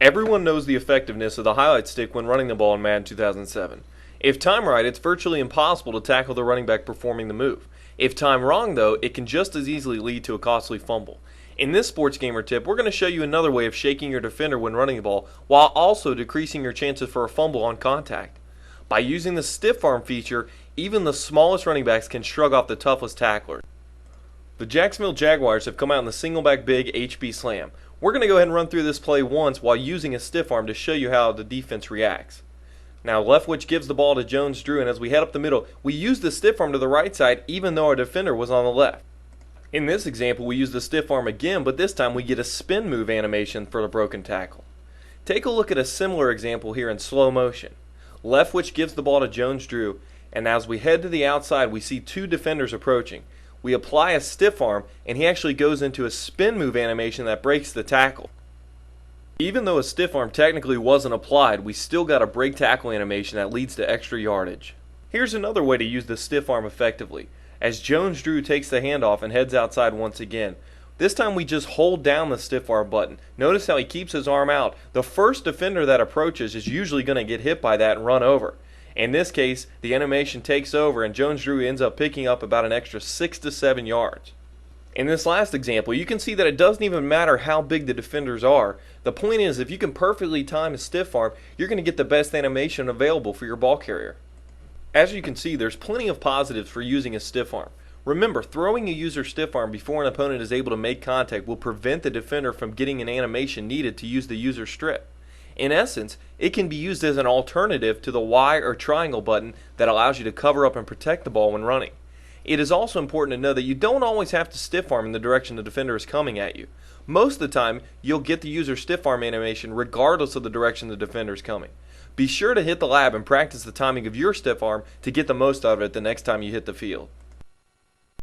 Everyone knows the effectiveness of the highlight stick when running the ball in Madden 2007. If timed right, it's virtually impossible to tackle the running back performing the move. If timed wrong, though, it can just as easily lead to a costly fumble. In this SportsGamer tip, we're going to show you another way of shaking your defender when running the ball while also decreasing your chances for a fumble on contact. By using the stiff arm feature, even the smallest running backs can shrug off the toughest tacklers. The Jacksonville Jaguars have come out in the single back big HB slam. We're going to go ahead and run through this play once while using a stiff arm to show you how the defense reacts. Now Leftwich gives the ball to Jones-Drew, and as we head up the middle, we use the stiff arm to the right side even though our defender was on the left. In this example, we use the stiff arm again, but this time we get a spin move animation for the broken tackle. Take a look at a similar example here in slow motion. Leftwich gives the ball to Jones-Drew, and as we head to the outside, we see two defenders approaching. We apply a stiff arm, and he actually goes into a spin move animation that breaks the tackle. Even though a stiff arm technically wasn't applied, we still got a break tackle animation that leads to extra yardage. Here's another way to use the stiff arm effectively. As Jones-Drew takes the handoff and heads outside once again, this time we just hold down the stiff arm button. Notice how he keeps his arm out. The first defender that approaches is usually going to get hit by that and run over. In this case, the animation takes over and Jones-Drew ends up picking up about an extra 6 to 7 yards. In this last example, you can see that it doesn't even matter how big the defenders are. The point is, if you can perfectly time a stiff arm, you're going to get the best animation available for your ball carrier. As you can see, there's plenty of positives for using a stiff arm. Remember, throwing a user stiff arm before an opponent is able to make contact will prevent the defender from getting an animation needed to use the user strip. In essence, it can be used as an alternative to the Y or triangle button that allows you to cover up and protect the ball when running. It is also important to know that you don't always have to stiff arm in the direction the defender is coming at you. Most of the time, you'll get the user stiff arm animation regardless of the direction the defender is coming. Be sure to hit the lab and practice the timing of your stiff arm to get the most out of it the next time you hit the field.